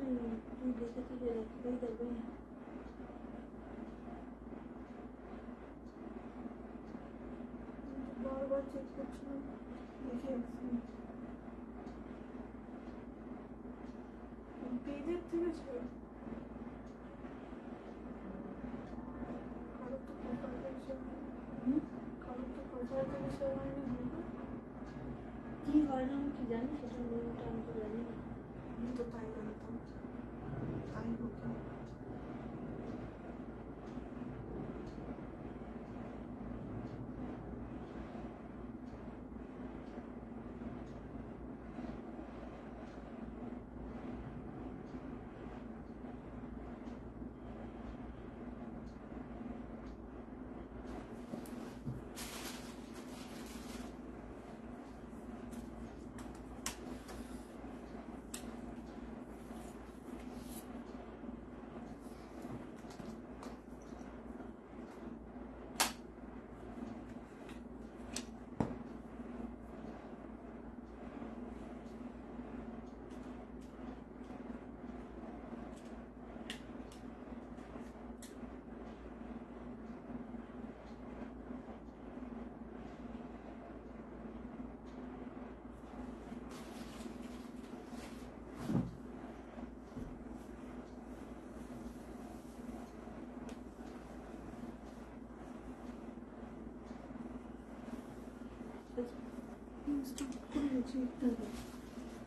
তুই দেখেছি যে রাখতেই দেবে না। বারবার চেক করছিলাম, দেখে পেজের থেকে ছিল কারোর তো প্রোফাইল থেকে কি হয় না আমি কি জানি, সেটা নিয়মটা আমি তো জানি না। আমি তো তাই জানতাম, তাই হতো।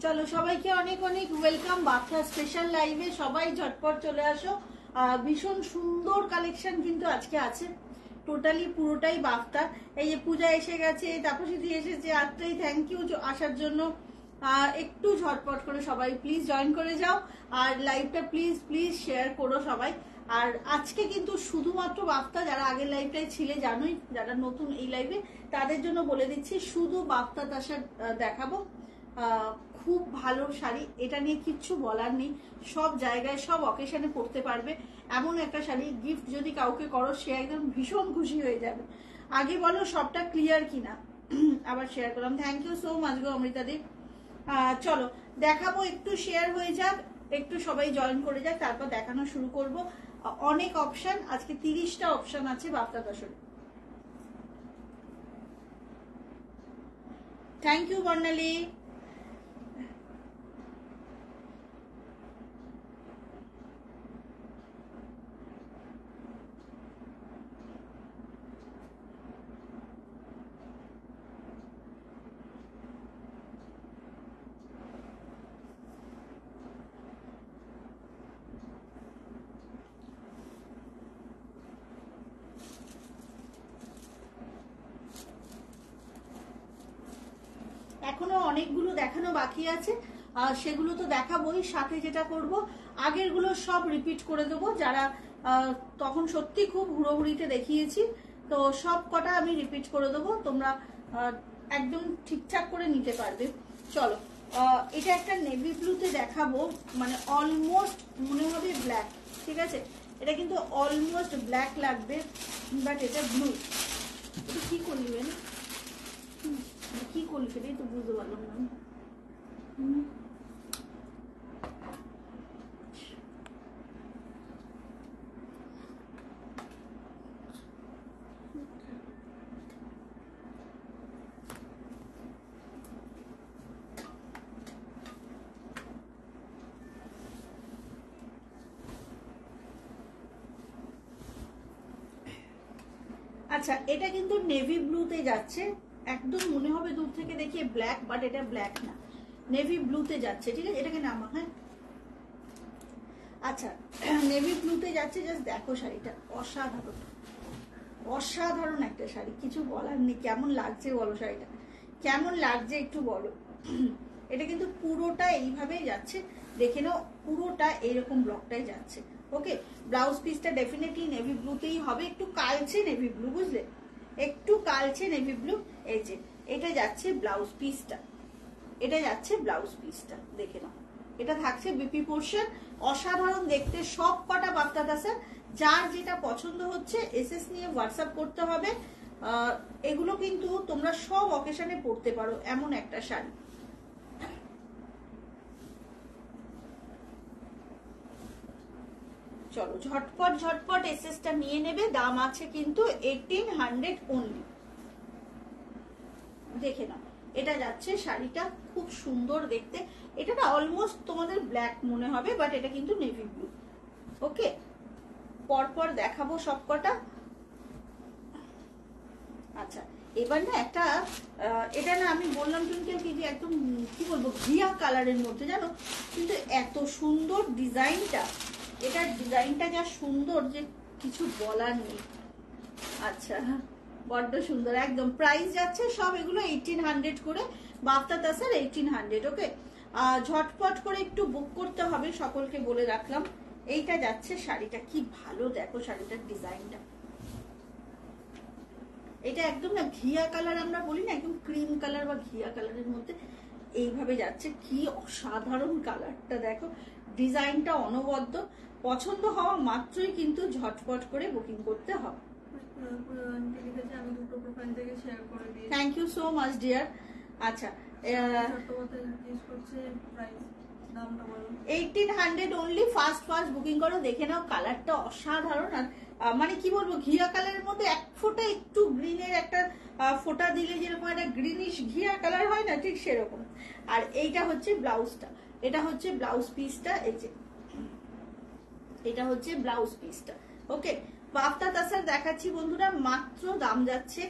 চলো সবাইকে অনেক অনেক ওয়েলকাম বাফটা স্পেশাল লাইভে। সবাই ঝটপট চলে আসো। ভীষণ সুন্দর কালেকশন কিন্তু আজকে আছে, টোটালি পুরোটাই বাফটা। এই যে পূজা এসে গেছে, তাপসী এসেছে, আত্রাই থ্যাংক ইউ আসার জন্য। একটু ঝটপট করে সবাই প্লিজ জয়েন করে যাও, আর লাইভটা প্লিজ প্লিজ শেয়ার করো সবাই। আর আজকে কিন্তু শুধুমাত্র বাফতা, যারা আগের লাইভটাই ছিলে জানোই, যারা নতুন এই লাইভে তাদের জন্য বলে দিচ্ছি, শুধু বাফতা তাসার দেখাবো। খুব ভালো শাড়ি, এটা নিয়ে কিচ্ছু বলার নেই, সব জায়গায় সব অকেশনে পরতে পারবে এমন একটা শাড়ি। গিফট যদি কাউকে করো সে একদম ভীষণ খুশি হয়ে যাবে। আগে বলো সবটা ক্লিয়ার কিনা, আবার শেয়ার করলাম। থ্যাংক ইউ সো মাচ গো অমৃতাদি। চলো দেখাবো, একটু শেয়ার হয়ে যাক, একটু সবাই জয়েন করে যাক, তারপর দেখানো শুরু করব। অনেক অপশন, আজকে 30টা অপশন আছে বাফতা তাসরে। থ্যাংক ইউ বর্ণালী। এখনো অনেকগুলো দেখানো বাকি আছে, সেগুলো তো দেখাবোই, সাথে যেটা করব আগের গুলো সব রিপিট করে দেবো, যারা তখন সত্যি খুব হুড়োহুড়িতে দেখিয়েছি, তো সব কটা আমি রিপিট করে দেবো, তোমরা একদম ঠিকঠাক করে নিতে পারবে। চলো এটা একটা নেভি ব্লুতে দেখাবো, মানে অলমোস্ট মনে হবে ব্ল্যাক, ঠিক আছে, এটা কিন্তু অলমোস্ট ব্ল্যাক লাগবে, বাট এটা ব্লু। এটা কি করলি না, কি করলি সেটাই তো বুঝতে পারলাম না। আচ্ছা এটা কিন্তু নেভি ব্লুতে যাচ্ছে, একদম মনে হবে দূর থেকে দেখিয়ে ব্ল্যাক, বাট এটা ব্ল্যাক না, নেভি ব্লুতে যাচ্ছে, ঠিক আছে, এটাকে নামা। হ্যাঁ আচ্ছা নেভি ব্লুতে যাচ্ছে, জাস্ট দেখো শাড়িটা অসাধারণ, অসাধারণ একটা শাড়ি, কিছু বলার নেই। কেমন লাগছে বলো শাড়িটা, কেমন লাগছে একটু বলো। এটা কিন্তু পুরোটা এইভাবেই যাচ্ছে, দেখে নাও পুরোটা এইরকম ব্লকটাই যাচ্ছে। ওকে, ব্লাউজ পিসটা ডেফিনেটলি নেভি ব্লুতেই হবে, একটু কালচে নেভি ব্লু, বুঝলে, একটু কালচে নেভি ব্লু। এই যে এটা যাচ্ছে ব্লাউজ পিসটা, এটা যাচ্ছে ব্লাউজ পিসটা, দেখে নাও, এটা থাকছে বিপি পোর্শন, অসাধারণ দেখতে। সব কটা বাফতা তাসা, যার যেটা পছন্দ হচ্ছে এসএস নিয়ে হোয়াটসঅ্যাপ করতে হবে। এগুলো কিন্তু তোমরা সব অকেশনে পড়তে পারো, এমন একটা শাড়ি। চলো ঝটপট ঝটপট এসএসটা নিয়ে নেবে, দাম আছে কিন্তু 1800 অনলি। দেখে নাও, এটা যাচ্ছে শাড়িটা, খুব সুন্দর দেখতে। এটা না অলমোস্ট তোমাদের ব্ল্যাক মনে হবে, বাট এটা কিন্তু নেভি ব্লু। ওকে, পরপর দেখাবো সবকটা। আচ্ছা, এবার না একটা এটা না আমি বললাম কিন্তু কি যে একদম কি বলবো ঘিয়া কালারের মধ্যে, জানো কিন্তু এত সুন্দর ডিজাইনটা, এটার ডিজাইনটা যা সুন্দর যে কিছু বলার নেই। আচ্ছা, বড্ড সুন্দর একদম। প্রাইস যাচ্ছে সব এগুলো 1800 করে, বাফতা তাসার 1800। ওকে, ঝটপট করে একটু বুক করতে হবে, সকলকে বলে রাখলাম। এইটা যাচ্ছে শাড়িটা, কি ভালো দেখো শাড়িটার ডিজাইনটা। এটা একদম না ঘিয়া কালার আমরা বলি না, একদম ক্রিম কালার বা ঘিয়া কালারের মধ্যে এইভাবে যাচ্ছে। কি অসাধারণ কালারটা দেখো, ডিজাইনটা অনবদ্য। পছন্দ হওয়া মাত্রই কিন্তু ঝটপট করে বুকিং করতে হবে। Thank you so much dear. আচ্ছা, 1800 অনলি। ফার্স্ট বুকিং করো, দেখে নাও কালারটা অসাধারণ। আর মানে কি বলবো, ঘিয়া কালারের মধ্যে এক ফোঁটা একটু গ্রিনের একটা ফোঁটা দিলে যেরকম একটা গ্রিনিশ ঘিয়া কালার হয় না, ঠিক সেরকম। আর এইটা হচ্ছে ব্লাউজটা, এটা হচ্ছে ব্লাউজ পিসটা, এই যে এটা হচ্ছে ব্লাউজ পিসটা। ওকে, বাফতা তাসার দেখাচ্ছি বন্ধুরা, মাত্র দাম যাচ্ছে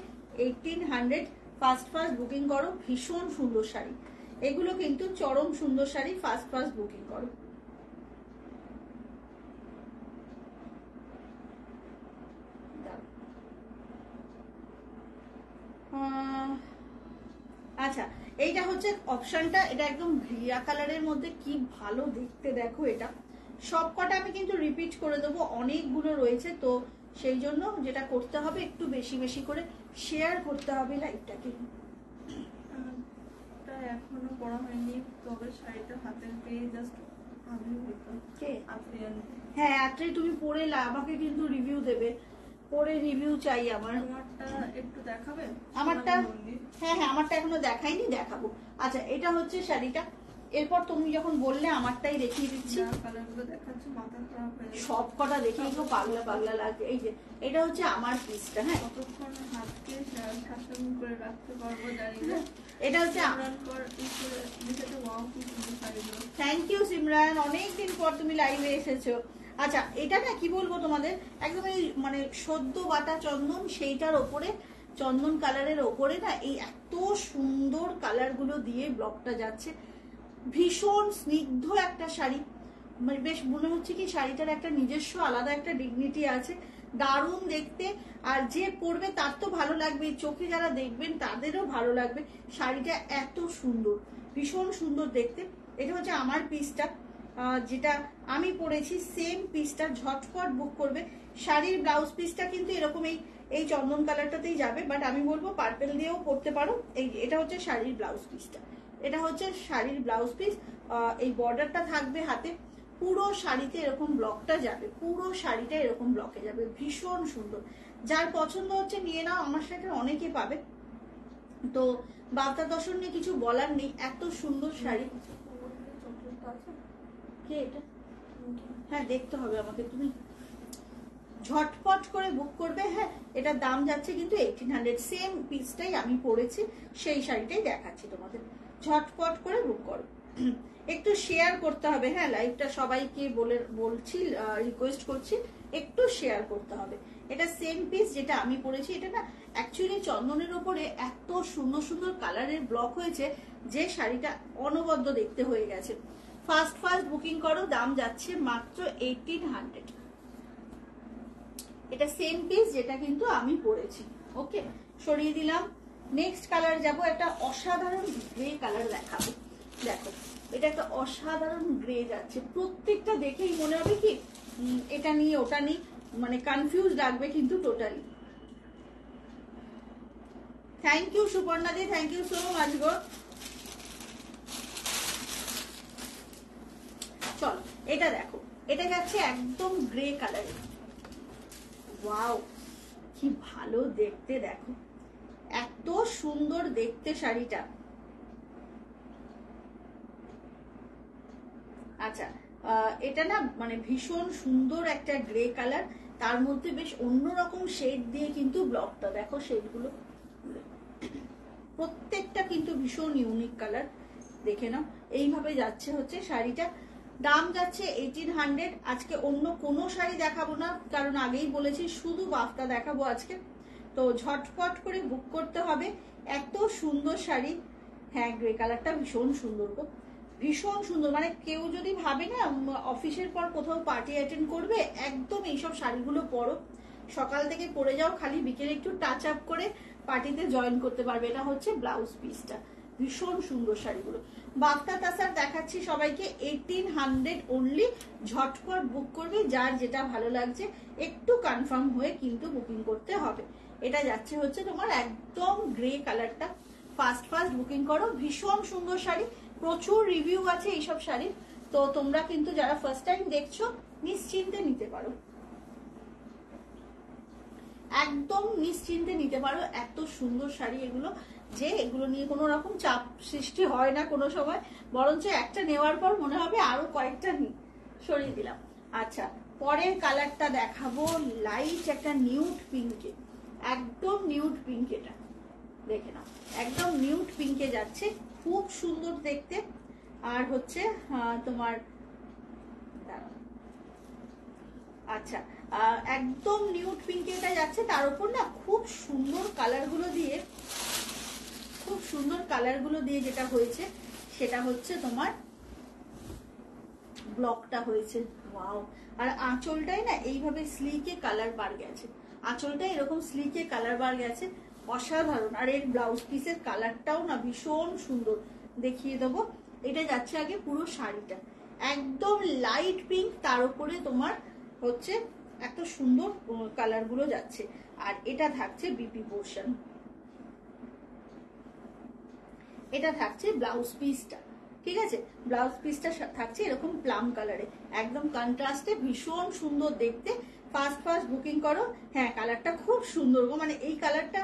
1800। ফার্স্ট বুকিং করো। ভীষণ সুন্দর শাড়ি এগুলো, কিন্তু চরম সুন্দর শাড়ি। ফার্স্ট বুকিং করো। আচ্ছা, এইটা হচ্ছে অপশনটা, এটা একদম ঘিয়া কালারের মধ্যে, কি ভালো দেখতে দেখো। এটা সব কটা আমি কিন্তু রিপিট করে দেবো, অনেকগুলো রয়েছে, তো সেই জন্য যেটা করতে হবে একটু বেশি বেশি করে শেয়ার করতে হবে লাইভটাকে। এখনো পড়া হয়নি, তবে শাড়িটা হাতে পেয়ে জাস্ট হ্যাঁ, আত্রে তুমি পরে আমাকে কিন্তু রিভিউ দেবে, পরে রিভিউ চাই আমার। আমারটা একটু দেখাবে? আমারটা হ্যাঁ হ্যাঁ, আমারটা এখনো দেখাইনি, দেখাবো। আচ্ছা, এটা হচ্ছে শাড়িটা। এরপর তুমি যখন বললে আমারটাই দেখিয়ে দিচ্ছি। সব কটা দেখে একটু পাগলা পাগলা লাগছে। এই যে এটা হচ্ছে আমার পিসটা। হ্যাঁ, কতক্ষণ হাতকে শাসন করে রাখতে পারবো জানি না। এটা হচ্ছে থ্যাংক ইউ সিমরান, অনেকদিন পর তুমি লাইভে এসেছো। আচ্ছা, এটা না কি বলবো তোমাদের, একদম এই মানে সদ্য বাটা চন্দন, সেইটার ওপরে চন্দন কালারের ওপরে না এই এত সুন্দর কালার গুলো দিয়ে ব্লকটা যাচ্ছে। ভীষণ স্নিগ্ধ একটা শাড়ি, বেশ মনে হচ্ছে কি শাড়িটার একটা নিজস্ব আলাদা একটা ডিগনিটি আছে, দারুণ দেখতে। আর যে পরবে তার তো ভালো লাগবে, চোখে যারা দেখবেন তাদেরও ভালো লাগবে। শাড়িটা এত সুন্দর, ভীষণ সুন্দর দেখতে। এটা হচ্ছে আমার পিসটা, যেটা আমি পরেছি, সেম পিসটা। ঝটপট বুক করবে। শাড়ির ব্লাউজ পিসটা কিন্তু এরকম এই চন্দন কালারটাতেই যাবে, বাট আমি বলবো পার্পেল দিয়েও পরতে পারো। এটা হচ্ছে শাড়ির ব্লাউজ পিসটা, এটা হচ্ছে শাড়ির ব্লাউজ পিস। এই বর্ডারটা থাকবে হাতে, পুরো শাড়িতে এরকম ব্লকটা যাবে, পুরো শাড়িটা এরকম ব্লকে যাবে। ভীষণ সুন্দর, যার পছন্দ হচ্ছে নিয়ে নাও, আমার সাথে অনেকে পাবে। তো বাফতা দর্শন নিয়ে কিছু বলার নেই, এত সুন্দর শাড়ি। কে এটা? হ্যাঁ, দেখতে হবে আমাকে, তুমি ঝটপট করে বুক করবে। হ্যাঁ, এটার দাম যাচ্ছে কিন্তু 1800। সেম পিসটাই আমি পরেছি, সেই শাড়িটাই দেখাচ্ছি তোমাদের। ঝটপট করে বুক করো, একটু শেয়ার করতে হবে। হ্যাঁ, লাইভটা সবাইকে বলছি, রিকোয়েস্ট করছি একটু শেয়ার করতে হবে। এটা সেম পিস যেটা আমি পরেছি। এটা না অ্যাকচুয়ালি চন্দনের ওপরে এত সুন্দর সুন্দর কালারের ব্লক হয়েছে যে শাড়িটা অনবদ্য দেখতে হয়ে গেছে। ফার্স্ট বুকিং করো, দাম যাচ্ছে মাত্র 1800। এটা সেম পিস যেটা কিন্তু আমি পরেছি। ওকে, সরিয়ে দিলাম। নেক্সট কালার যাব, একটা অসাধারণ গ্রে কালার দেখাবো। দেখো, এটা একটা অসাধারণ গ্রে যাচ্ছে। প্রত্যেকটা দেখেই মনে হবে কি এটা নিয়ে ওটা নিয়ে, মানে কনফিউজ লাগবে কিন্তু totally. Thank you Suparna di, thank you so much গো। চলো, এটা দেখো, এটা যাচ্ছে একদম গ্রে কালারের। ওয়াও, কি ভালো দেখতে দেখো, এত সুন্দর দেখতে শাড়িটা। আচ্ছা, এটা না মানে ভীষণ সুন্দর একটা গ্রে কালার, তার মধ্যে বেশ অন্যরকম শেড দিয়ে কিন্তু ব্লকটা দেখো, শেডগুলো প্রত্যেকটা কিন্তু ভীষণ ইউনিক কালার, দেখে নাও। এইভাবে যাচ্ছে হচ্ছে শাড়িটা, দাম যাচ্ছে 1800। আজকে অন্য কোনো শাড়ি দেখাবো না, কারণ আগেই বলেছি শুধু বাফটা দেখাবো আজকে। তো ঝটপট করে বুক করতে হবে। এত সুন্দর শাড়ি, হ্যাঁ গ্রে কালারটা ভীষণ সুন্দর গো, ভীষণ সুন্দর। মানে কেউ যদি ভাবে না অফিসের পর কোথাও পার্টি অ্যাটেন্ড করবে, একদম এইসব শাড়িগুলো পরো, সকাল থেকে পরে যাও, খালি বিকেলে একটু টাচ আপ করে পার্টিতে জয়েন করতে পারবে। এটা হচ্ছে ব্লাউজ পিসটা, ভীষণ সুন্দর শাড়িগুলো। বাফটা তাসার দেখাচ্ছি সবাইকে 1800 অনলি। ঝটপট বুক করবে, যার যেটা ভালো লাগছে একটু কনফার্ম হয়ে কিন্তু বুকিং করতে হবে। এটা যাচ্ছে হচ্ছে তোমার একদম গ্রে কালারটা, ফাস্ট ফাস্ট বুকিং করো। ভীষণ সুন্দর শাড়ি, প্রচুর রিভিউ আছে এইসব শাড়ির, তো তোমরা কিন্তু যারা ফার্স্ট টাইম দেখছো নিশ্চিন্তে নিতে পারো, একদম নিশ্চিন্তে নিতে পারো। এত সুন্দর শাড়ি এগুলো, যে এগুলো নিয়ে কোনো রকম চাপ সৃষ্টি হয় না কোনো সময়, বরঞ্চ একটা নেওয়ার পর মনে হবে আরো কয়েকটা নিই, সরিয়ে দিলাম। আচ্ছা, পরের কালারটা দেখাবো লাইট একটা নিউড পিঙ্কে, একদম নিউড পিঙ্ক, এটা দেখে নাও, একদম নিউড পিঙ্কে যাচ্ছে, খুব সুন্দর দেখতে। আর হচ্ছে তোমার আচ্ছা একদম নিউড পিঙ্কে এটা যাচ্ছে, তার উপর না খুব সুন্দর কালারগুলো দিয়ে, খুব সুন্দর কালারগুলো দিয়ে যেটা হয়েছে সেটা হচ্ছে তোমার ব্লকটা হয়েছে, ওয়াও। আর আঁচলটাই না এইভাবে স্লিকে কালার বার গেছে, আঁচলটা এরকম স্লিকে কালার বার গেছে, অসাধারণ। আর এর ব্লাউজ পিসের কালারটাও না ভীষণ সুন্দর, দেখিয়ে দেবো। এটা যাচ্ছে আগে পুরো শাড়িটা একদম লাইট পিঙ্ক, তার উপরে তোমার হচ্ছে এত সুন্দর কালার গুলো যাচ্ছে। আর এটা থাকছে বিপি পোর্শন, এটা থাকছে ব্লাউজ পিসটা, ঠিক আছে। ব্লাউজ পিসটা থাকছে এরকম প্লাম কালারে, একদম কন্ট্রাস্টে, ভীষণ সুন্দর দেখতে। ফাস্ট ফাস্ট বুকিং করো। হ্যাঁ কালারটা খুব সুন্দর গো, মানে এই কালারটা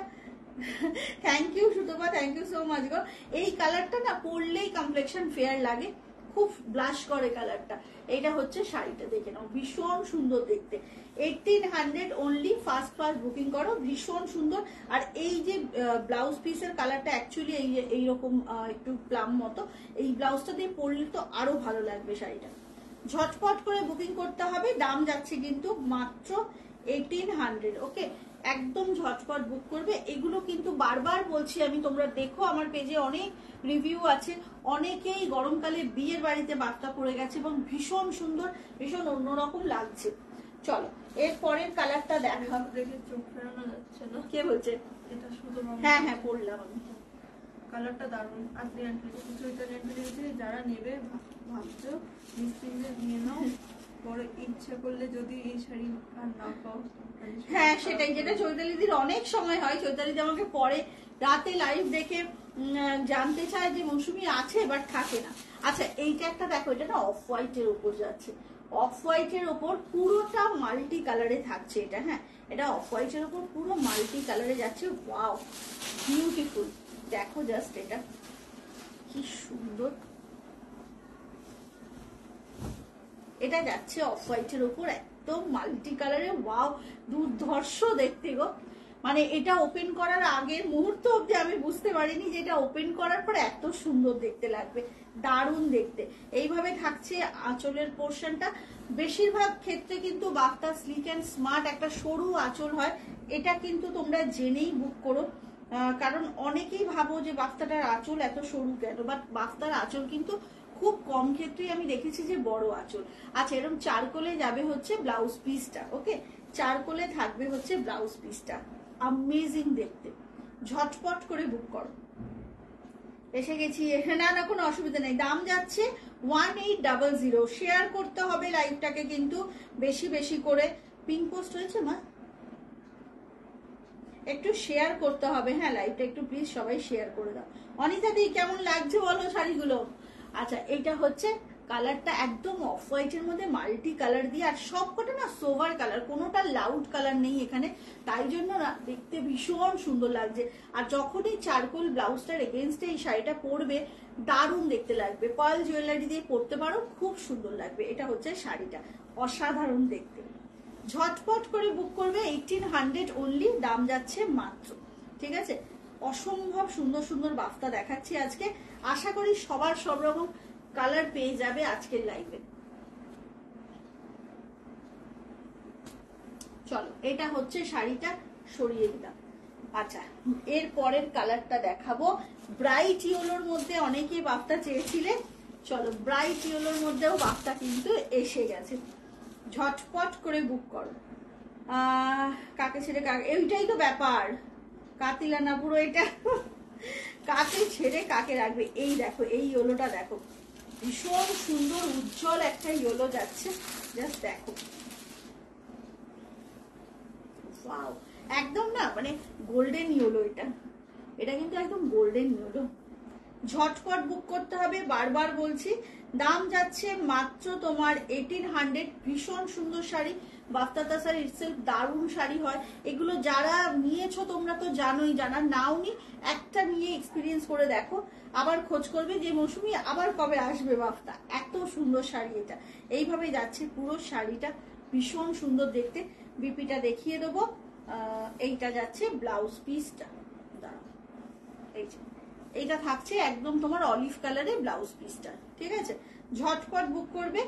thank you Sutapa, thank you so much গো। এই কালারটা না পরলেই কমপ্লেকশন ফেয়ার লাগে, খুব ব্লাশ করে কালারটা। এইটা হচ্ছে শাড়িটা, দেখে নাও, ভীষণ সুন্দর দেখতে। 1800 অনলি, ফাস্ট ফাস্ট বুকিং করো, ভীষণ সুন্দর। আর এই যে ব্লাউজ পিসের কালারটা অ্যাকচুয়ালি এইরকম একটু প্লাম মতো, এই ব্লাউজটা দিয়ে পরলে তো আরো ভালো লাগবে শাড়িটা। ঝটপট করে বুকিং করতে হবে, দাম যাচ্ছে কিন্তু মাত্র 1800। ওকে, একদম ঝটপট বুক করবে। এগুলো কিন্তু বারবার বলছি আমি, তোমরা দেখো আমার পেজে অনেক রিভিউ আছে, অনেকেই গরমকালে বিয়ের বাড়িতে বার্তা পড়ে গেছে এবং ভীষণ সুন্দর, ভীষণ অন্যরকম লাগছে। চলো এর পরের কালারটা দেখাবো। দেখে চোখ ফেরানো যাচ্ছে না। কে বলছে? এটা শুধু হ্যাঁ হ্যাঁ পড়লাম আমি। কালারটা দারুণ। আপনি যারা নেবে ভাবছো নিশ্চিন্তে নিয়ে নাও, পরে ইচ্ছা করলে যদি এই শাড়ি আর না পাও। হ্যাঁ সেটাই, যেটা চৈতালিদির অনেক সময় হয়, চৈতালিদি আমাকে পরে রাতে লাইভ দেখে জানতে চায় যে মৌসুমী আছে বাট থাকে না। আচ্ছা এইটা একটা দেখো, এটা না অফ হোয়াইটের উপর যাচ্ছে, অফ হোয়াইটের ওপর পুরোটা মাল্টি কালারে থাকছে এটা। হ্যাঁ এটা অফ হোয়াইটের ওপর পুরো মাল্টি কালারে যাচ্ছে, ওয়াও বিউটিফুল। দেখো জাস্ট এটা কি সুন্দর, এটা যাচ্ছে অফ হোয়াইটের উপর একদম মাল্টি কালারে, ওয়াও দুর্ধর্ষ দেখতে গো। মানে এটা ওপেন করার আগের মুহূর্ত অব্দি আমি বুঝতে পারিনি যে এটা ওপেন করার পর এত সুন্দর দেখতে লাগবে, দারুণ দেখতে। এইভাবে থাকছে আঁচলের পোর্শনটা। বেশিরভাগ ক্ষেত্রে কিন্তু বাফটা স্লিক অ্যান্ড স্মার্ট একটা সরু আঁচল হয়, এটা কিন্তু তোমরা জেনেই বুক করো, কারণ অনেকেই ভাবো যে বাফতাটার আঁচল এত সরু কেন, বাট বাফতার আঁচল কিন্তু খুব কম ক্ষেত্রেই আমি দেখেছি যে বড় আঁচল। আচ্ছা এরকম চারকোলে যাবে হচ্ছে ব্লাউজ পিসটা, ওকে চারকোলে থাকবে হচ্ছে ব্লাউজ পিসটা, অ্যামেজিং দেখতে। ঝটপট করে বুক করো। এসে গেছি, না না কোনো অসুবিধা নেই। দাম যাচ্ছে 1800। শেয়ার করতে হবে লাইভটাকে কিন্তু বেশি বেশি করে। পিঙ্ক পোস্ট হয়েছে মা, একটু শেয়ার করতে হবে। হ্যাঁ লাইভটা একটু প্লিজ সবাই শেয়ার করে দাও। অনিতা দি কেমন লাগছে বলো শাড়িগুলো? আচ্ছা এইটা হচ্ছে কালারটা একদম অফ হোয়াইটের মধ্যে মাল্টি কালার দিয়ে, আর সবকটা না সোভার কালার, কোনোটা লাউড কালার নেই এখানে, তাই জন্য না দেখতে ভীষণ সুন্দর লাগছে। আর যখনই চারকোল ব্লাউজটার এগেনস্টে এই শাড়িটা পরবে দারুণ দেখতে লাগবে। পার্ল জুয়েলারি দিয়ে পরতে পারো, খুব সুন্দর লাগবে। এটা হচ্ছে শাড়িটা, অসাধারণ দেখতে। ঝটপট করে বুক করবে, 1800 অনলি, দাম যাচ্ছে মাত্র। ঠিক আছে, অসম্ভব সুন্দর সুন্দর বাফতা দেখাচ্ছি আজকে। আশা করি সবার সব রকম কালার পেয়ে যাবে আজকের লাইভে। চলো, এটা হচ্ছে শাড়িটা, সরিয়ে দিলাম। আচ্ছা, এর পরের কালারটা দেখাবো। ব্রাইট ইয়েলোর মধ্যে অনেকেই বাফতা চেয়েছিলে, চলো ব্রাইট ইয়েলোর মধ্যেও বাফতা কিন্তু এসে গেছে। ঝটপট করে বুক করো। কাকে ছেড়ে কাকে, এইটাই তো ব্যাপার, কাতিলা না পুরো এটা, কাকে ছেড়ে কাকে রাখবে। এই দেখো, এই ইয়েলোটা দেখো, ভীষণ সুন্দর উজ্জ্বল একটা ইয়েলো যাচ্ছে, জাস্ট দেখো, ওয়াও, একদম না মানে গোল্ডেন ইয়েলো। এটা কিন্তু একদম গোল্ডেন ইয়েলো। ঝটপট বুক করতে হবে, বারবার বলছি। দাম যাচ্ছে মাত্র তোমার 1800। ভীষণ সুন্দর শাড়ি, বাফতা তাসার ইটসেলফ দারুণ শাড়ি হয় এগুলো। যারা নিয়েছো তোমরা তো জানোই, যারা নাওনি একটা নিয়ে এক্সপিরিয়েন্স করে দেখো, আবার খোঁজ করবে যে মৌসুমি আবার কবে আসবে বাফতা। এত সুন্দর শাড়ি এটা, এইভাবে যাচ্ছে পুরো শাড়িটা, ভীষণ সুন্দর দেখতে। বিপিটা দেখিয়ে দেবো। এইটা যাচ্ছে ব্লাউজ পিসটা, দাঁড়াও, এই যে এইটা থাকছে একদম তোমার অলিভ কালারে ব্লাউজ পিসটা। ঠিক আছে, ঝটপট বুক করবে।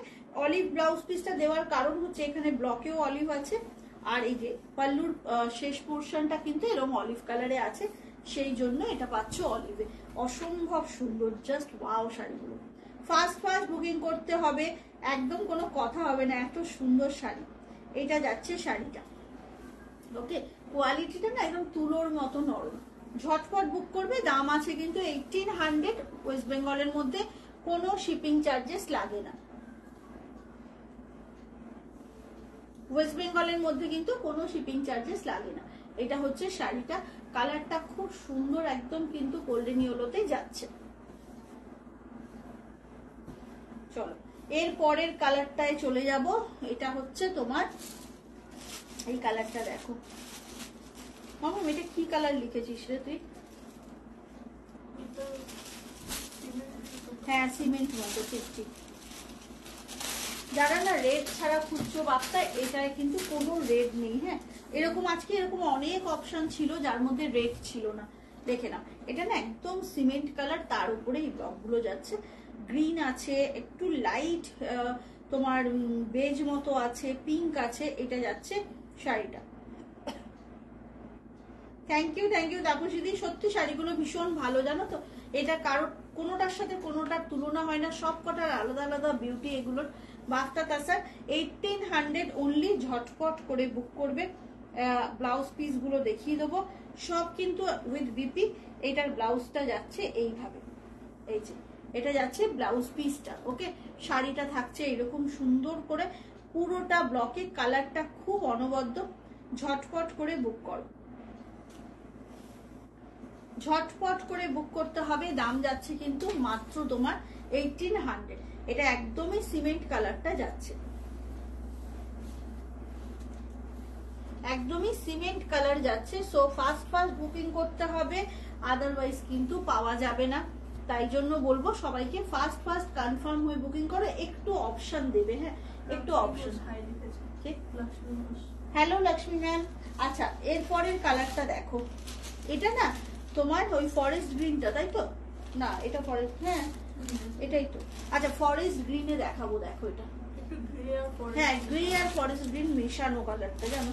অলিভ ব্লাউজ পিসটা দেওয়ার কারণ হচ্ছে এখানে ব্লকেও অলিভ আছে, আর এই যে পাল্লুর শেষ পোর্শনটা কিন্তু এরকম অলিভ কালারে আছে, সেই জন্য এটা পাচ্ছ অলিভে। অসম্ভব সুন্দর, জাস্ট ওয়াও শাড়িগুলো। ফাস্ট ফাস্ট বুকিং করতে হবে, একদম কোনো কথা হবে না, এত সুন্দর শাড়ি। এটা যাচ্ছে শাড়িটা, ওকে। কোয়ালিটিটা না একদম তুলোর মতো নরম। ঝটপট বুক করবে, দাম আছে কিন্তু 1800। ওয়েস্ট বেঙ্গলের মধ্যে কোনো শিপিং চার্জেস লাগে না, ওয়েস্ট বেঙ্গলের মধ্যে কিন্তু কোনো শিপিং চার্জেস লাগে না। এটা হচ্ছে শাড়িটা, কালারটা খুব সুন্দর, একদম কিন্তু গোল্ডেন ইয়েলোতে যাচ্ছে। চলো, এর পরের কালারটায় চলে যাব। এটা হচ্ছে তোমার এই কালারটা দেখো। মামা এটা কি কালার লিখেছিস রে তুই? হ্যাঁ, সিমেন্ট মতো, ঠিক ঠিক। যারা না রেড ছাড়া খুঁজছো বাপ্তা, এটায় কিন্তু কোনো রেড নেই। হ্যাঁ, এরকম আজকে এরকম অনেক অপশন ছিল যার মধ্যে রেড ছিল না, দেখে নাও। এটা না একদম সিমেন্ট কালার, তার উপরে এই ব্লকগুলো যাচ্ছে। গ্রিন আছে, একটু লাইট তোমার বেজ মতো আছে, পিঙ্ক আছে, এটা যাচ্ছে শাড়িটা। থ্যাংক ইউ তাপসীদি, সত্যি শাড়িগুলো ভীষণ ভালো, জানো তো। এটা কারো কোনোটার সাথে কোনোটার তুলনা হয় না, সব কটার আলাদা আলাদা বিউটি এগুলোর। বাফতা তাসার 1800 অনলি, ঝটপট করে বুক করবে। ব্লাউজ পিস গুলো দেখিয়ে দেবো সব কিন্তু উইথ বিপি। এটার ব্লাউজটা যাচ্ছে এইভাবে, এই যে এটা যাচ্ছে ব্লাউজ পিসটা, ওকে। শাড়িটা থাকছে এরকম সুন্দর করে, পুরোটা ব্লকে, কালারটা খুব অনবদ্য। ঝটপট করে বুক করো, ঝটপট করে বুক করতে হবে। দাম যাচ্ছে কিন্তু মাত্র তোমার 1800। এটা একদমই সিমেন্ট কালারটা যাচ্ছে, একদমই সিমেন্ট কালার যাচ্ছে। সো ফাস্ট ফাস্ট বুকিং করতে হবে, আদারওয়াইজ কিন্তু পাওয়া যাবে না। তাই জন্য বলবো সবাইকে ফাস্ট ফাস্ট কনফার্ম হয়ে বুকিং করো। একটু অপশন দেবে, হ্যাঁ একটু অপশন। Hello Lakshmi ma'am. আচ্ছা, এরপরের কালারটা দেখো। এটা না তোমার ওই ফরেস্ট গ্রিনটা, তাই তো? না, এটা ফরেস্ট, হ্যাঁ এটাই তো। আচ্ছা, ফরেস্ট গ্রিনে দেখাবো, দেখো এটা। হ্যাঁ, গ্রে আর ফরেস্ট গ্রিন মেশানো কালারটা, জানো।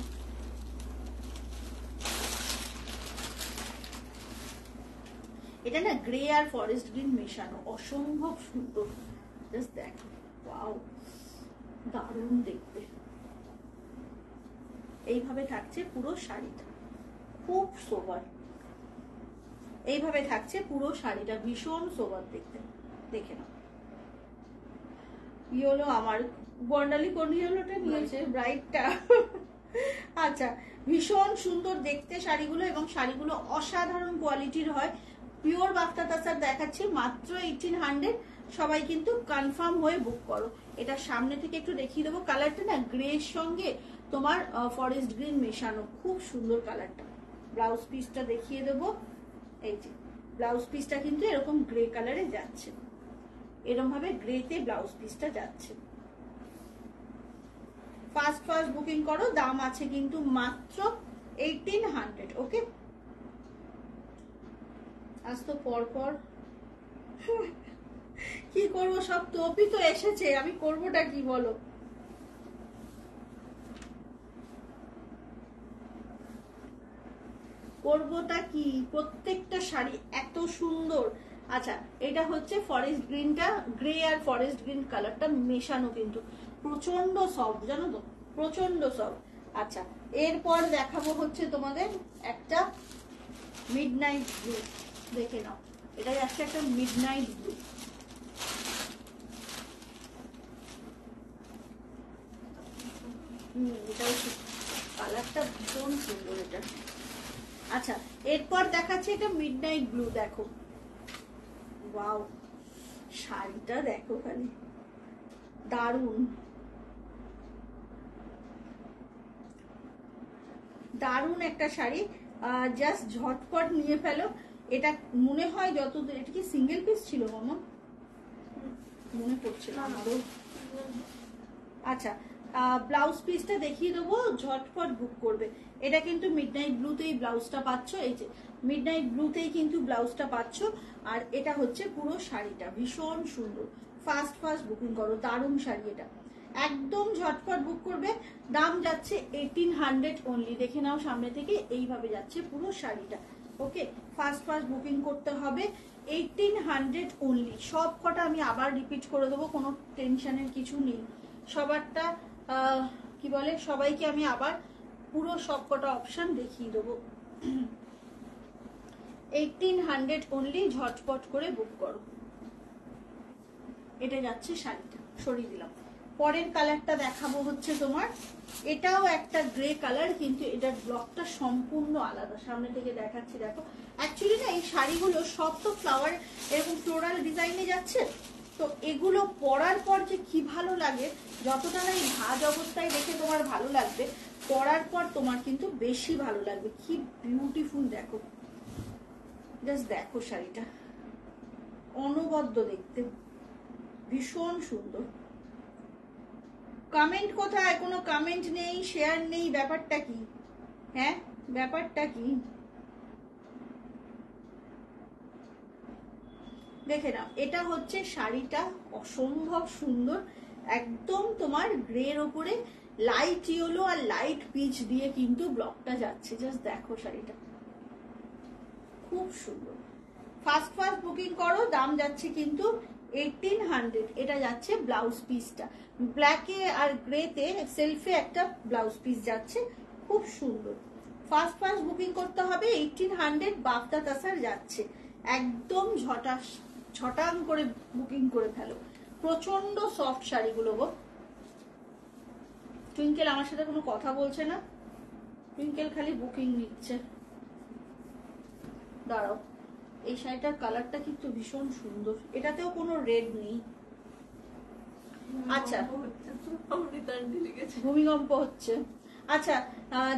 এটা না গ্রে আর ফরেস্ট গ্রিন মেশানো, অসম্ভব সুন্দর, জাস্ট দেখো, ওয়াও, দারুণ দেখতে। এইভাবে থাকছে পুরো শাড়িটা, খুব সোবার। এইভাবে থাকছে পুরো শাড়িটা, ভীষণ সোবার দেখতে, দেখে নাও। ইয়েলো আমার বর্ণালী কোন ইয়েলোটা নিয়েছে? ব্রাইটটা। আচ্ছা, ভীষণ সুন্দর দেখতে শাড়িগুলো, এবং শাড়িগুলো অসাধারণ কোয়ালিটির হয়। পিওর বাফতা তাসার দেখাচ্ছি মাত্র 1800। সবাই কিন্তু কনফার্ম হয়ে বুক করো। এটা সামনে থেকে একটু দেখিয়ে দেবো, কালারটা না গ্রের সঙ্গে তোমার ফরেস্ট গ্রিন মেশানো, খুব সুন্দর কালারটা। ব্লাউজ পিসটা দেখিয়ে দেবো, এই যে ব্লাউজ পিসটা কিন্তু এরকম গ্রে কালারে যাচ্ছে, এরকম ভাবে গ্রেতে ব্লাউজ পিসটা যাচ্ছে। ফার্স্ট বুকিং করো, দাম আছে কিন্তু মাত্র 1800। ওকে, আজ তো পর কি করব, সব টপই তো এসেছে, আমি করবোটা কি বলো। করবোটা কি, প্রত্যেকটা শাড়ি এত সুন্দর। আচ্ছা, এটা হচ্ছে ফরেস্ট গ্রিনটা, গ্রে আর ফরেস্ট গ্রিন কালারটা মেশানো, কিন্তু প্রচন্ড সফট, জানো তো, প্রচন্ড সফট। আচ্ছা, এরপর দেখাবো হচ্ছে তোমাদের একটা মিডনাইট ব্লু, দেখে নাও, এটা যাচ্ছে একটা মিডনাইট ব্লু। এটাও কালারটা ভীষণ সুন্দর এটা। আচ্ছা, এরপর দেখাচ্ছে এটা মিডনাইট ব্লু, দেখো ওয়াও, শাড়িটা দেখো খালি, দারুন দারুন একটা শাড়ি, জাস্ট ঝটপট নিয়ে ফেলো। এটা মনে হয় যত, এটা কি সিঙ্গেল পিস ছিল মামা, মনে পড়ছে না আমারও। আচ্ছা, ব্লাউজ পিসটা দেখিয়ে দেবো, ঝটপট বুক করবে। এটা কিন্তু মিডনাইট ব্লুতেই ব্লাউজটা পাচ্ছ, এই যে মিডনাইট ব্লুতেই কিন্তু ব্লাউজটা পাচ্ছ, আর এটা হচ্ছে পুরো শাড়িটা ভীষণ সুন্দর। ফার্স্ট বুকিং করো, দারুণ শাড়ি এটা, একদম ঝটপট বুক করবে। দাম যাচ্ছে 1800 অনলি, দেখে নাও সামনে থেকে, এইভাবে যাচ্ছে পুরো শাড়িটা। ওকে, ফার্স্ট বুকিং করতে হবে, 1800 অনলি। সব কটা আমি আবার রিপিট করে দেবো, কোনো টেনশনের কিছু নেই। সবারটা কি বলে, সবাইকে আমি আবার পুরো সব কটা অপশন দেখিয়ে দেবো। 1800 অনলি, ঝটপট করে বুক করো। এটা যাচ্ছে শাড়িটা, সরিয়ে দিলাম। পরের কালারটা দেখাবো হচ্ছে তোমার, এটাও একটা গ্রে কালার, কিন্তু এটার ব্লকটা সম্পূর্ণ আলাদা, সামনে থেকে দেখাচ্ছি দেখো। অ্যাকচুয়ালি না এই শাড়িগুলো সব তো ফ্লাওয়ার এরকম ফ্লোরাল ডিজাইনে যাচ্ছে, তো এগুলো পরার পর যে কি ভালো লাগে, যতটা না এই ভাঁজ অবস্থায় দেখে তোমার ভালো লাগবে, পরার পর তোমার কিন্তু বেশি ভালো লাগবে। কি বিউটিফুল দেখো, জাস্ট দেখো শাড়িটা, অনবদ্য দেখতে, ভীষণ সুন্দর। কমেন্ট কোথায়, কোনো কমেন্ট নেই, শেয়ার নেই, ব্যাপারটা কি? হ্যাঁ, ব্যাপারটা কি? দেখে নাও, এটা হচ্ছে শাড়িটা, অসম্ভব সুন্দর, একদম তোমার গ্রের ওপরে লাইট ইয়েলো আর লাইট পিচ দিয়ে কিন্তু ব্লকটা যাচ্ছে, জাস্ট দেখো শাড়িটা, খুব সুন্দর। ফার্স্ট বুকিং করো, দাম যাচ্ছে কিন্তু 1800। এটা যাচ্ছে ব্লাউজ পিসটা, ব্ল্যাকে আর গ্রেতে সেলফে একটা ব্লাউজ পিস যাচ্ছে, খুব সুন্দর। ফার্স্ট বুকিং করতে হবে, 1800 বাফতা তাসার যাচ্ছে, একদম ছটাং করে বুকিং করে ফেলো। প্রচন্ড সফট শাড়িগুলো গো। টুইঙ্কেল আমার সাথে কোনো কথা বলছে না, টুইঙ্কেল খালি বুকিং নিচ্ছে। দাঁড়াও, এই শাড়িটার কালারটা কিন্তু ভীষণ সুন্দর, এটাতেও কোনো রেড নেই। আচ্ছা, ভূমিকম্প হচ্ছে। আচ্ছা,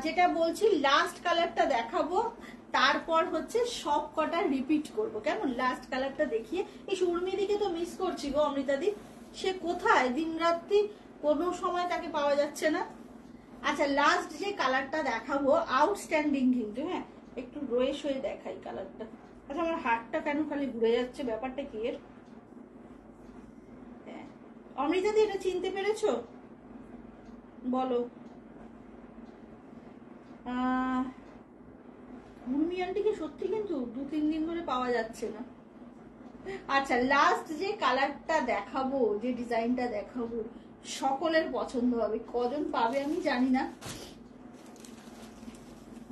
যেটা বলছি, লাস্ট কালারটা দেখাবো, তারপর হচ্ছে সব কটা রিপিট করব, কেমন? লাস্ট কালারটা দেখিয়ে, এই উর্মিদিকে তো মিস করছি গো, অমৃতাদি, সে কোথায় দিন রাত্রি, কোনো সময় তাকে পাওয়া যাচ্ছে না। আচ্ছা, লাস্ট যে কালারটা দেখাবো, আউটস্ট্যান্ডিং কিন্তু, হ্যাঁ একটু রয়ে সয়ে দেখাই কালারটা। আচ্ছা, আমার হাতটা কেন খালি ঘুরে যাচ্ছে, ব্যাপারটা কি এর? হ্যাঁ, অমৃতাদি এটা চিনতে পেরেছো বলো? মুন্মি আন্টিকে সত্যি কিন্তু 2-3 দিন ধরে পাওয়া যাচ্ছে না। আচ্ছা, লাস্ট যে কালারটা দেখাবো, যে ডিজাইনটা দেখাবো, সকলের পছন্দ হবে, কজন পাবে আমি জানি না,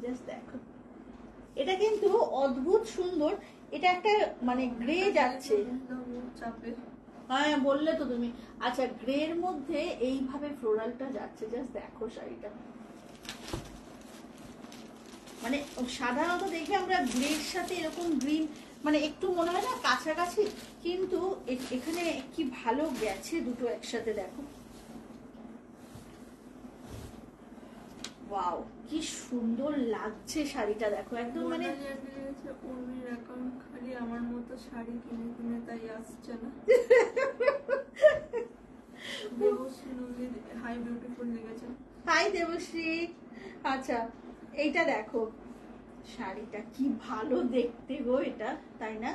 জাস্ট দেখো, এটা কিন্তু অদ্ভুত সুন্দর। এটা একটা মানে গ্রে যাচ্ছে, হ্যাঁ বললে তো তুমি। আচ্ছা, গ্রের মধ্যে এইভাবে ফ্লোরালটা যাচ্ছে, জাস্ট দেখো শাড়িটা, মানে সাধারণত দেখে আমরা গ্রের সাথে এরকম গ্রিন মানে একটু মনে হয় না কাছাকাছি, কিন্তু এখানে কি ভালো গেছে দুটো একসাথে। দেখো ওয়াও, কি সুন্দর লাগছে শাড়িটা, দেখো একদম মানে উর্মির অ্যাকাউন্ট খালি আমার মতো শাড়ি কিনে কিনে তাই আসছে না। দেবশ্রী নন্দী হাই বিউটিফুল লিখেছে। হাই দেবশ্রী। আচ্ছা এইটা দেখো, শাড়িটা কি ভালো দেখতে গো এটা, তাই না?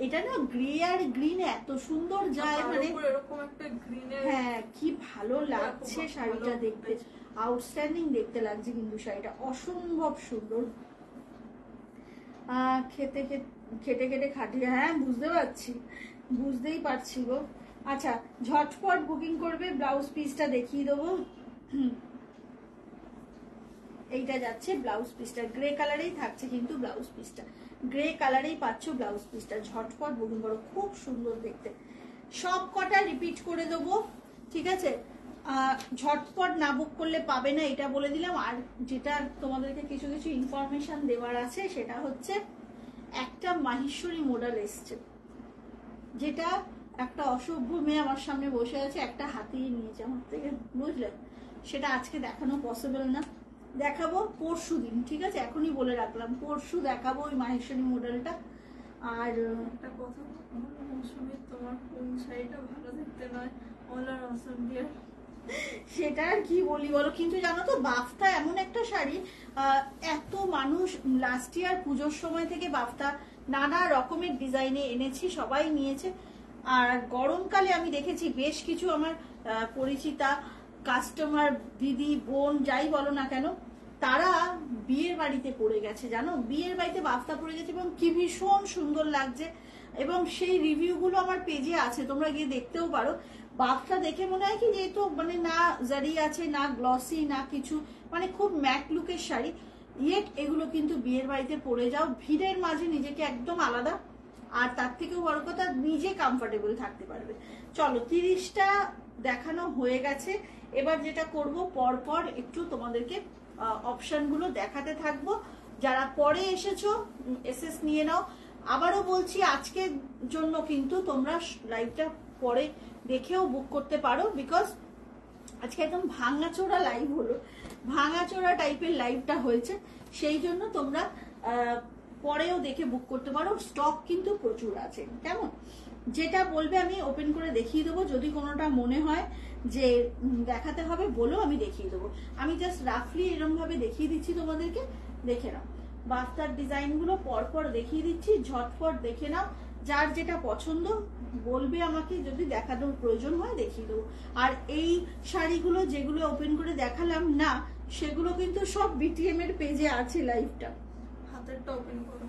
এটা না গ্রে আর গ্রিন এত সুন্দর যায়, মানে এরকম একটা গ্রিনের, হ্যাঁ কি ভালো লাগছে শাড়িটা দেখতে, আউটস্ট্যান্ডিং দেখতে লাগছে কিন্তু শাড়িটা অসম্ভব সুন্দর। খেতে খেতে খেতে খাটিয়ে, হ্যাঁ বুঝতে পারছি, বুঝতেই পারছি গো। আচ্ছা ঝটপট বুকিং করবে, ব্লাউজ পিসটা দেখিয়ে দেবো। এইটা যাচ্ছে ব্লাউজ পিসটা, গ্রে কালারেই থাকছে কিন্তু ব্লাউজ পিসটা গ্রে কালারেই পাচ্ছ ব্লাউজ পিসটা। ঝটপট বুকিং করো, খুব সুন্দর দেখতে। সব কটা রিপিট করে দেবো, ঠিক আছে? ঝটপট না বুক করলে পাবে না, এটা বলে দিলাম। আর যেটা তোমাদেরকে কিছু কিছু ইনফরমেশন দেওয়ার আছে, সেটা হচ্ছে একটা মাহেশ্বরী মডেল এসছে, যেটা একটা অসভ্য মেয়ে আমার সামনে বসে আছে, একটা হাতিয়ে নিয়েছে আমার থেকে, বুঝলে? সেটা আজকে দেখানো পসিবল না, দেখাবো পরশু দিন, ঠিক আছে? এখনই বলে রাখলাম, পরশু দেখাবো ওই মাহেশ্বরী মডেলটা। আর একটা কথা, মৌসুমী তোমার কোন শাড়িটা ভালো দেখতে নয়, অলার অসম ডিয়ার, সেটা আর কি বলি বলো। কিন্তু জানো তো বাফতা এমন একটা শাড়ি, এত মানুষ লাস্ট ইয়ার পুজোর সময় থেকে বাফতা নানা রকমের ডিজাইনে এনেছি, সবাই নিয়েছে। আর গরমকালে আমি দেখেছি বেশ কিছু আমার পরিচিতা কাস্টমার দিদি বোন যাই বলো না কেন, তারা বিয়ের বাড়িতে পড়ে গেছে, জানো, বিয়ের বাড়িতে বাফতা পড়ে গেছে এবং কি ভীষণ সুন্দর লাগছে। এবং সেই রিভিউগুলো আমার পেজে আছে, তোমরা গিয়ে দেখতেও পারো। বাফটা দেখে মনে হয় কি যেহেতু মানে না জারি আছে, না গ্লসি, না কিছু, মানে খুব ম্যাট লুকের শাড়ি, ইয়েট এগুলো কিন্তু বিয়ের বাড়িতে পরে যাও, ভিড়ের মাঝে নিজেকে একদম আলাদা, আর তার থেকেও বড় কথা নিজে কমফোর্টেবল থাকতে পারবে। চলো 30টা দেখানো হয়ে গেছে, এবার যেটা করব পরপর একটু তোমাদেরকে অপশনগুলো দেখাতে থাকবো। যারা পরে এসেছো এসএস নিয়ে নাও। আবারও বলছি আজকের জন্য কিন্তু তোমরা লাইভটা পরে দেখেও বুক করতে পারো, বিকজ আজকে একদম ভাঙাচোরা লাইভ হলো, ভাঙাচোরা টাইপের লাইভটা হয়েছে, সেই জন্য তোমরা পরেও দেখে বুক করতে পারো। স্টক কিন্তু প্রচুর আছে, কেমন? যেটা বলবে আমি ওপেন করে দেখিয়ে দেবো, যদি কোনোটা মনে হয় যে দেখাতে হবে বলো, আমি দেখিয়ে দেবো। আমি জাস্ট রাফলি এরকম ভাবে দেখিয়ে দিচ্ছি তোমাদেরকে, দেখে নাও। বাফতার ডিজাইনগুলো পরপর দেখিয়ে দিচ্ছি, ঝটপট দেখে নাও। যার যেটা পছন্দ বলবে আমাকে, যদি দেখানোর প্রয়োজন হয় দেখিয়ে দেবো। আর এই শাড়িগুলো যেগুলো ওপেন করে দেখালাম না, সেগুলো কিন্তু সব বিটিএম এর পেজে আছে লাইভটা। হাতেরটা ওপেন করো।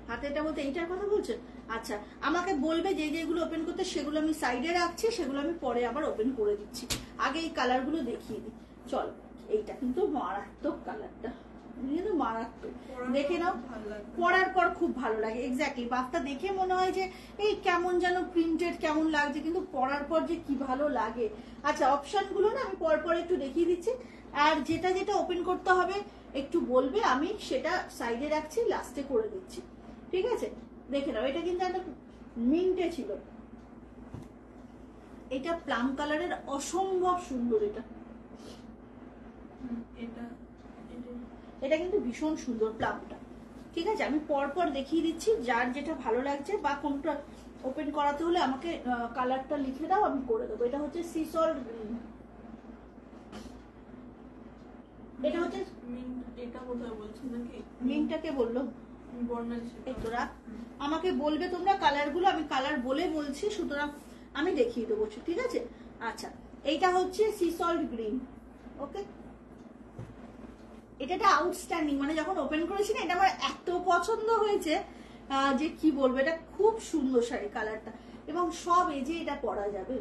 হাতেরটা বলতে এইটার কথা বলছেন? আচ্ছা আমাকে বলবে যে যেগুলো ওপেন করতে, সেগুলো আমি সাইডে রাখছি, সেগুলো আমি পরে আবার ওপেন করে দিচ্ছি। আগে এই কালারগুলো দেখিয়ে দিই। চল, এইটা কিন্তু মারাত্মক কালারটা, কিন্তু মারাত্মক, দেখে নাও। পরার পর খুব ভালো লাগে, এক্স্যাক্টলি। বাফটা দেখে মনে হয় যে এই কেমন যেন প্রিন্টেড কেমন লাগছে, কিন্তু পরার পর যে কি ভালো লাগে। আচ্ছা অপশনগুলো না আমি পরপর একটু দেখিয়ে দিচ্ছি, আর যেটা যেটা ওপেন করতে হবে একটু বলবে, আমি সেটা সাইডে রাখছি, লাস্টে করে দিচ্ছি, ঠিক আছে? দেখে নাও, এটা কিন্তু একটা মিন্টে ছিল, এটা প্লাম কালারের, অসম্ভব সুন্দর। এটা কিন্তু ভীষণ সুন্দর প্লামটা, ঠিক আছে? আমি পরপর দেখিয়ে দিচ্ছি, যার যেটা ভালো লাগছে বা কোনটা ওপেন করাতে হলে আমাকে কালারটা লিখে দাও, আমি করে দেবো। এটা হচ্ছে সি সল্ট গ্রিন, এটা হচ্ছে এটা কোথায় বলছো নাকি? মিন্টটাকে বললো তোরা, আমাকে বলবে তোমরা কালারগুলো, আমি কালার বলে বলছি, সুতরাং আমি দেখিয়ে দেবো, ঠিক আছে? আচ্ছা এইটা হচ্ছে সি সল্ট গ্রিন, ওকে? এটা আউটস্ট্যান্ডিং, মানে যখন ওপেন করেছি না, এটা আমার এত পছন্দ হয়েছে যে কি বলবো, এটা খুব সুন্দর শাড়ি কালারটা, এবং সব এজে এটা পরা যাবে।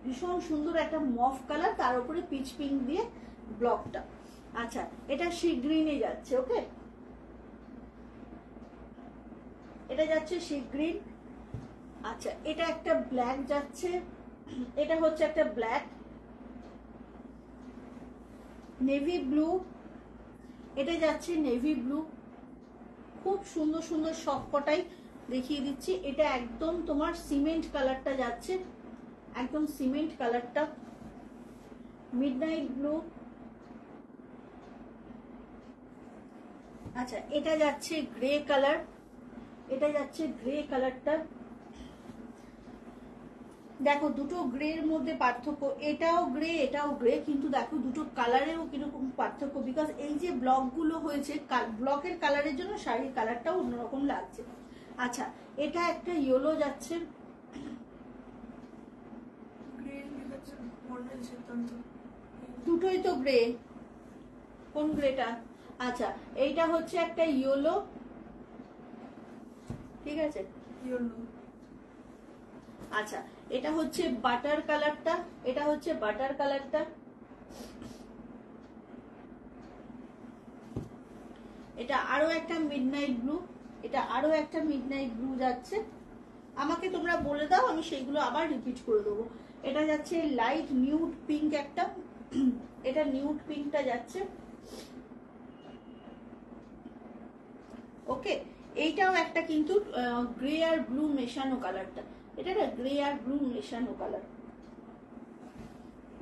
ভীষণ সুন্দর একটা মফ কালার, তার উপরে পিচ পিঙ্ক দিয়ে ব্লকটা। আচ্ছা এটা সি গ্রিনে যাচ্ছে, ওকে? এটা যাচ্ছে সি গ্রিন। আচ্ছা এটা একটা ব্ল্যাক যাচ্ছে, এটা হচ্ছে একটা ব্ল্যাক, নেভি ব্লু, এটা যাচ্ছে নেভি ব্লু। খুব সুন্দর সুন্দর সবকটাই দেখিয়ে দিচ্ছি। এটা একদম তোমার সিমেন্ট কালারটা যাচ্ছে, একদম সিমেন্ট কালারটা, মিডনাইট ব্লু। আচ্ছা, এটা যাচ্ছে গ্রে কালার, এটা যাচ্ছে গ্রে কালারটা। দেখো দুটো গ্রের মধ্যে পার্থক্য, এটাও গ্রে এটাও গ্রে, কিন্তু দেখো দুটো কালারেরও কিরকম পার্থক্য, বিকজ এই যে ব্লক গুলো হয়েছে, ব্লকের কালারের জন্য শাড়ির কালারটাও অন্যরকম লাগছে। আচ্ছা, এটা একটা ইয়েলো যাচ্ছে, দুটোই তো গ্রে। কোন গ্রেটা? আচ্ছা, এইটা হচ্ছে একটা ইয়েলো, ঠিক আছে। আচ্ছা, এটা হচ্ছে বাটার কালারটা, এটা হচ্ছে বাটার কালারটা, এটা আরো একটা মিডনাইট ব্লু, এটা আরো একটা মিডনাইট ব্লু যাচ্ছে। আমাকে তোমরা বলে দাও, আমি সেইগুলো আবার রিপিট করে দেবো। এটা যাচ্ছে লাইট নিউড পিঙ্ক একটা, এটা নিউড পিঙ্কটা যাচ্ছে। ওকে, এইটাও একটা কিন্তু গ্রে আর ব্লু মেশানো কালারটা, এটা একটা গ্রে আর ব্লু মেশানো কালার।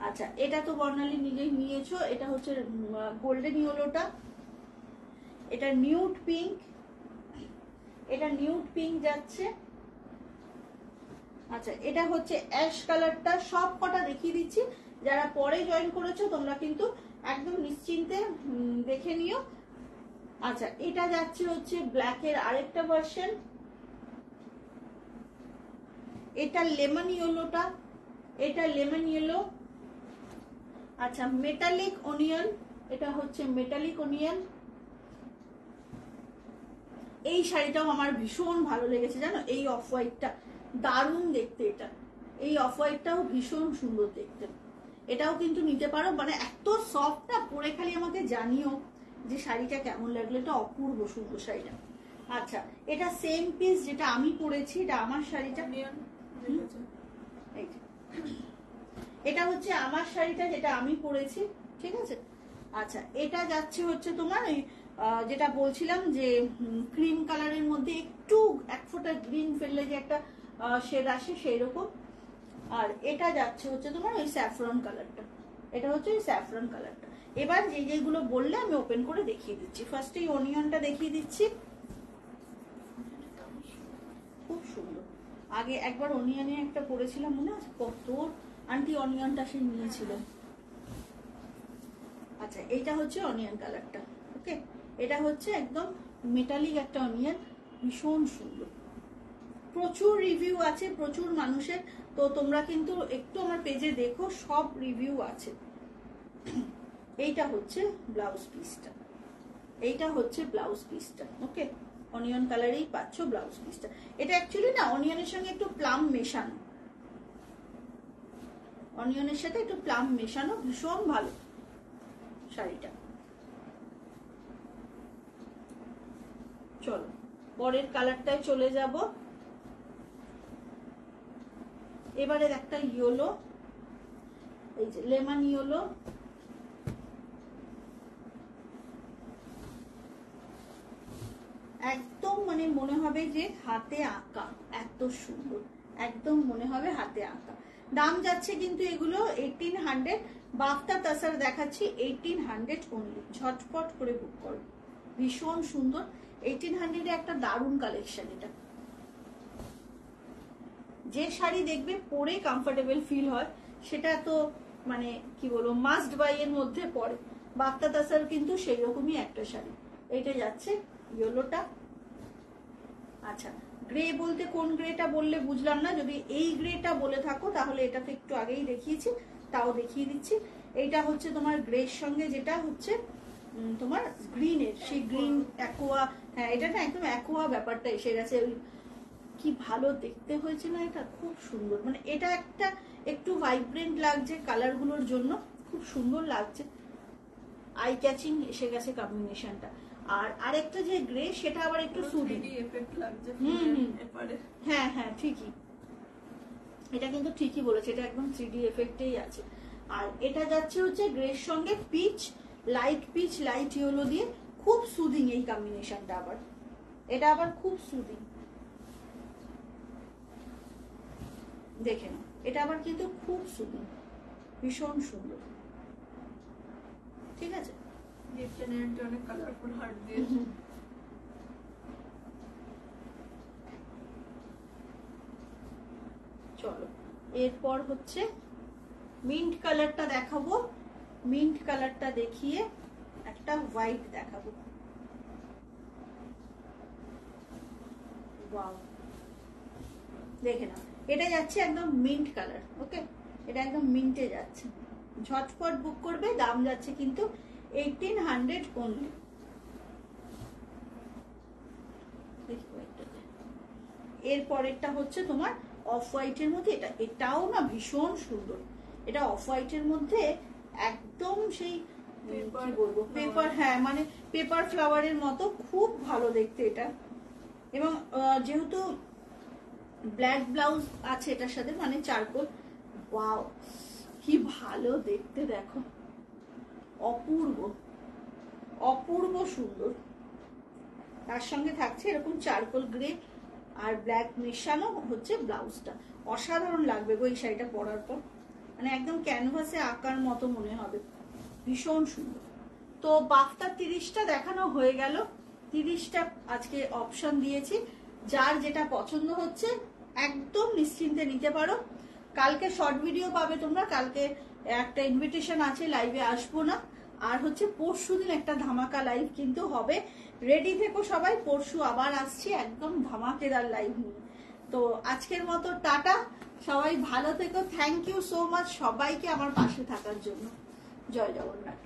আচ্ছা, এটা তো বর্ণালী নিজেই নিয়েছো, এটা হচ্ছে গোল্ডেন ইয়েলোটা, এটা নিউড পিঙ্ক, এটা নিউড পিঙ্ক যাচ্ছে। আচ্ছা, এটা হচ্ছে অ্যাশ কালারটা। সব কটা দেখিয়ে দিচ্ছি, যারা পরে জয়েন করেছো তোমরা কিন্তু একদম নিশ্চিন্তে দেখে নিও। আচ্ছা, এটা যাচ্ছে হচ্ছে ব্ল্যাকের আরেকটা ভার্সন, এটা লেমন ইয়েলোটা, এটা লেমন ইয়েলো। আচ্ছা, মেটালিক অনিয়ন, এটা হচ্ছে মেটালিক অনিয়ন। এই শাড়িটাও আমার ভীষণ ভালো লেগেছে জানো, এই অফ হোয়াইটটা দারুণ দেখতে, এটা এই অফ হোয়াইটটাও ভীষণ সুন্দর দেখতে। এটাও কিন্তু নিতে পারো, মানে এত সফট না, পরে খালি আমাকে জানিও যে শাড়িটা কেমন লাগলো, এটা অপূর্ব সুন্দর শাড়িটা। আচ্ছা, এটা সেম পিস যেটা আমি পরেছি, এটা আমার শাড়িটা, এটা হচ্ছে আমার শাড়িটা যেটা আমি পরেছি, ঠিক আছে। আচ্ছা, এটা যাচ্ছে হচ্ছে তোমার ওই যেটা বলছিলাম যে ক্রিম কালারের মধ্যে একটু এক ফোঁটা গ্রিন ফেললে যে একটা শেড আসে সেই রকম। আর এটা যাচ্ছে হচ্ছে তোমার ওই স্যাফরন কালারটা, এটা হচ্ছে ওই স্যাফরন কালারটা। এবার যে যেগুলো বললে আমি ওপেন করে দেখিয়ে দিচ্ছি। ফার্স্টে এই অনিয়নটা দেখিয়ে দিচ্ছি, খুব সুন্দর। আগে একবার অনিয়নে একটা পরেছিলাম, মনে আছে কত আন্টি অনিয়নটা সে নিয়েছিল। আচ্ছা, এইটা হচ্ছে অনিয়ন কালারটা। ওকে, এটা হচ্ছে একদম মেটালিক একটা অনিয়ন, ভীষণ সুন্দর। প্রচুর রিভিউ আছে প্রচুর মানুষের, তো তোমরা কিন্তু একটু আমার পেজে দেখো, সব রিভিউ আছে। এইটা হচ্ছে ব্লাউজ পিসটা, এইটা হচ্ছে ব্লাউজ পিসটা। ওকে, অনিয়ন কালারেই পাচ্ছ ব্লাউজ পিসটা। এটা অ্যাকচুয়ালি না অনিয়নের সঙ্গে একটু প্লাম মেশানো, অনিয়নের সাথে একটু প্লাম মেশানো, ভীষণ ভালো শাড়িটা। চলো পরের কালারটায় চলে যাব। এবারে একটা ইয়েলো, এই যে লেমন ইয়েলো, একদম মানে মনে হবে যে হাতে আঁকা, এত সুন্দর, একদম মনে হবে হাতে আঁকা। দাম যাচ্ছে কিন্তু এগুলো 1800, বাফতা তাসার দেখাচ্ছি 1800 অনলি, ঝটপট করে বুক করো, ভীষণ সুন্দর। 1800 একটা দারুণ কালেকশন। এটা যে শাড়ি দেখবে পরে কমফোর্টেবল ফিল হয়, সেটা তো মানে কি বলবো মাস্ট বাই এর মধ্যে পড়ে। বাফতা তাসার কিন্তু সেই রকমই একটা শাড়ি। এইটা যাচ্ছে ইয়েলোটা। আচ্ছা, গ্রে বলতে কোন গ্রেটা বললে বুঝলাম না, যদি এই গ্রেটা বলে থাকো তাহলে এটা তো একটু আগেই দেখিয়েছি, তাও দেখিয়ে দিচ্ছি। এইটা হচ্ছে তোমার গ্রের সঙ্গে যেটা হচ্ছে তোমার গ্রিনের, সেই গ্রিন অ্যাকোয়া, হ্যাঁ এটা না একদম অ্যাকোয়া ব্যাপারটা এসে গেছে। কি ভালো দেখতে হয়েছে না, এটা খুব সুন্দর, মানে এটা একটা একটু ভাইব্রেন্ট লাগছে কালারগুলোর জন্য, খুব সুন্দর লাগছে, আই ক্যাচিং এসে গেছে কম্বিনেশনটা। আর আরেকটা যে গ্রে সেটা আবার একটু সুদিং এফেক্ট লাগছে। হ্যাঁ হ্যাঁ ঠিকই, এটা কিন্তু ঠিকই বলেছে, এটা একদম 3D এফেক্টেই আছে। আর এটা যাচ্ছে হচ্ছে গ্রের সঙ্গে peach, light peach light yellow দিয়ে, খুব সুদিং এই কম্বিনেশনটা, আবার এটা আবার খুব সুদিং। দেখে নাও, এটা আবার কিন্তু খুব সুন্দর, ভীষণ সুন্দর। ঠিক আছে, লিপস্টিক এন্ড অনেক কালারফুল হার্ট দিয়েছে। চলো এরপর হচ্ছে মিন্ট কালারটা দেখাবো। মিন্ট কালারটা দেখিয়ে একটা হোয়াইট দেখাবো। ওয়াও, দেখে নাও, এটা যাচ্ছে একদম মিন্ট কালার। ওকে, এটা একদম মিন্টে যাচ্ছে। ঝটপট বুক করবে, দাম যাচ্ছে কিন্তু 1800 অনলি। এর পরেরটা হচ্ছে তোমার অফ হোয়াইটের মধ্যে, এটাও না ভীষণ সুন্দর। এটা অফ হোয়াইটের মধ্যে একদম সেই কি বলবো, পেপার, হ্যাঁ মানে পেপার ফ্লাওয়ারের মতো, খুব ভালো দেখতে এটা। এবং যেহেতু ব্ল্যাক ব্লাউজ আছে এটার সাথে, মানে চারকোল, ওয়াও কি ভালো দেখতে, দেখো অপূর্ব অপূর্ব সুন্দর। তার সঙ্গে থাকছে এরকম চারকোল গ্রে আর ব্ল্যাক মেশানো হচ্ছে ব্লাউজটা। অসাধারণ লাগবে গো এই শাড়িটা পরার পর, মানে একদম ক্যানভাসে আঁকার মতো মনে হবে, ভীষণ সুন্দর। তো বাফটা 30টা দেখানো হয়ে গেল। 30টা আজকে অপশন দিয়েছি, যার যেটা পছন্দ হচ্ছে একদম নিশ্চিন্তে নিতে পারো। কালকে শর্ট ভিডিও পাবে তোমরা, কালকে একটা ইনভিটেশন আছে, লাইভে আসবো না। আর হচ্ছে পরশুদিন একটা ধামাকা লাইভ কিন্তু হবে, রেডি থেকো সবাই, পরশু আবার আসছি একদম ধামাকেদার লাইভ নিয়ে। তো আজকের মতো টাটা, সবাই ভালো থেকো। থ্যাংক ইউ সো মাচ সবাইকে আমার পাশে থাকার জন্য। জয় জগন্নাথ।